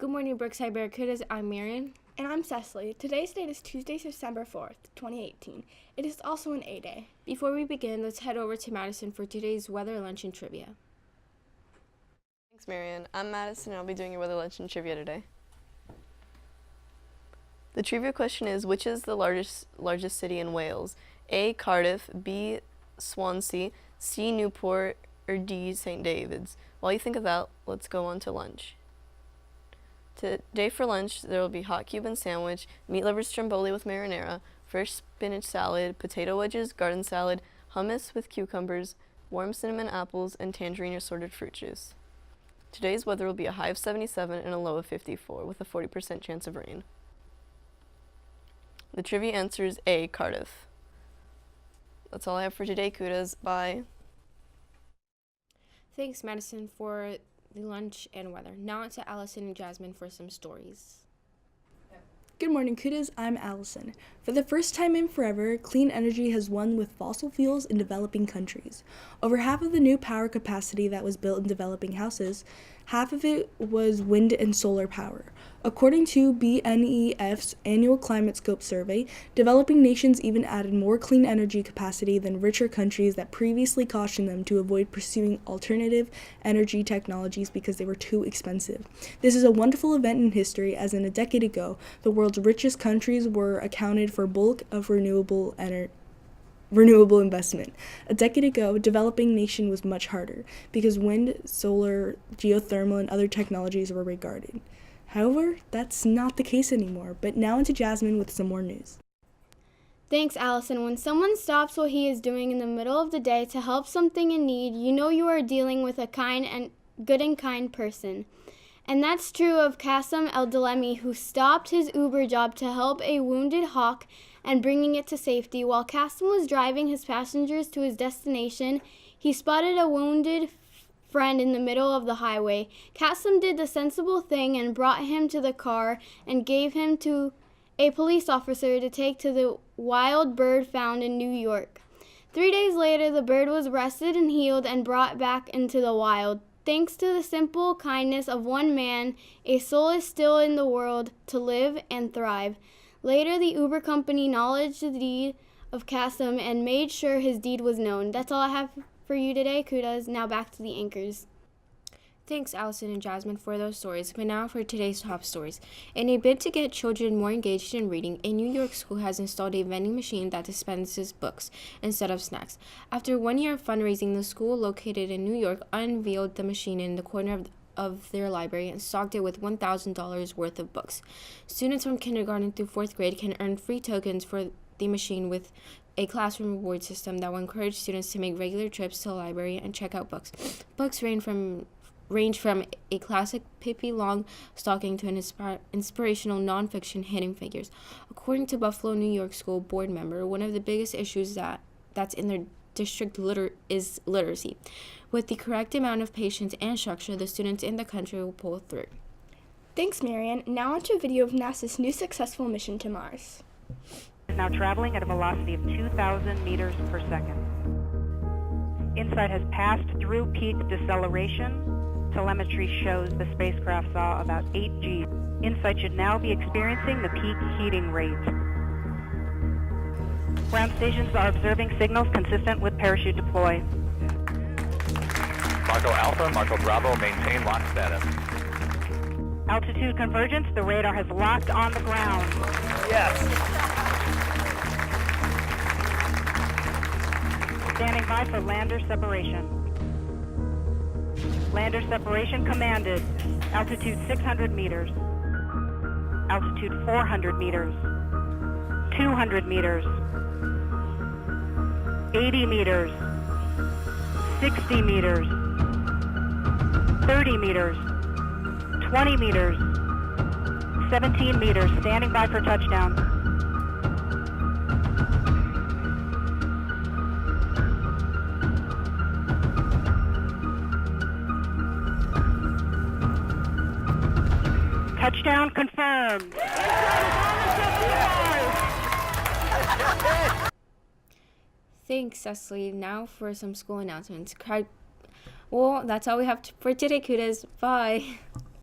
Good morning, Brookside Barracudas. I'm Marion. And I'm Cecily. Today's date is Tuesday, September 4th, 2018. It is also an A day. Before we begin, let's head over to Madison for today's weather, lunch, and trivia. Thanks, Marion. I'm Madison, and I'll be doing your weather, lunch, and trivia today. The trivia question is, which is the largest city in Wales? A, Cardiff, B, Swansea, C, Newport, or D, St. David's? While you think of that, let's go on to lunch. Today for lunch, there will be hot Cuban sandwich, meat lovers stromboli with marinara, fresh spinach salad, potato wedges, garden salad, hummus with cucumbers, warm cinnamon apples, and tangerine assorted fruit juice. Today's weather will be a high of 77 and a low of 54, with a 40% chance of rain. The trivia answer is A, Cardiff. That's all I have for today, Cudas. Bye. Thanks, Madison, for the lunch and weather. Now on to Allison and Jasmine for some stories. Good morning, Cudas. I'm Allison. For the first time in forever, clean energy has won with fossil fuels in developing countries. Over half of the new power capacity that was built in developing houses, half of it was wind and solar power. According to BNEF's annual climate scope survey, developing nations even added more clean energy capacity than richer countries that previously cautioned them to avoid pursuing alternative energy technologies because they were too expensive. This is a wonderful event in history, as in a decade ago, the world's richest countries were accounted for bulk of renewable investment. A decade ago, developing nation was much harder because wind, solar, geothermal, and other technologies were regarded. However, that's not the case anymore. But now into Jasmine with some more news. Thanks, Allison. When someone stops what he is doing in the middle of the day to help something in need, you know you are dealing with a good and kind person. And that's true of Qasim El-Dalemi, who stopped his Uber job to help a wounded hawk and bringing it to safety. While Qasim was driving his passengers to his destination, he spotted a wounded friend in the middle of the highway. Qasim did the sensible thing and brought him to the car and gave him to a police officer to take to the wild bird found in New York. 3 days later, the bird was rested and healed and brought back into the wild. Thanks to the simple kindness of one man, a soul is still in the world to live and thrive. Later, the Uber company acknowledged the deed of Qasim and made sure his deed was known. That's all I have for you today, Cudas. Now back to the anchors. Thanks, Allison and Jasmine, for those stories. But now for today's top stories. In a bid to get children more engaged in reading, a New York school has installed a vending machine that dispenses books instead of snacks. After 1 year of fundraising, the school located in New York unveiled the machine in the corner of their library and stocked it with $1,000 worth of books. Students from kindergarten through 4th grade can earn free tokens for the machine with a classroom reward system that will encourage students to make regular trips to the library and check out books. Books range from a classic Pippi Longstocking to an inspirational nonfiction Hidden Figures. According to Buffalo, New York school board member, one of the biggest issues that's in their district is literacy. With the correct amount of patience and structure, the students in the country will pull through. Thanks, Marian. Now onto a video of NASA's new successful mission to Mars. Is now traveling at a velocity of 2,000 meters per second. InSight has passed through peak deceleration. Telemetry shows the spacecraft saw about 8 G. InSight should now be experiencing the peak heating rate. Ground stations are observing signals consistent with parachute deploy. Marco Alpha, Marco Bravo, maintain lock status. Altitude convergence, the radar has locked on the ground. Yes. Standing by for lander separation. Lander separation commanded. Altitude 600 meters. Altitude 400 meters. 200 meters. 80 meters. 60 meters. 30 meters. 20 meters. 17 meters. Standing by for touchdown. Touchdown confirmed. Thanks, Cecily. Now for some school announcements. Well, that's all we have for today, Cudas. Bye.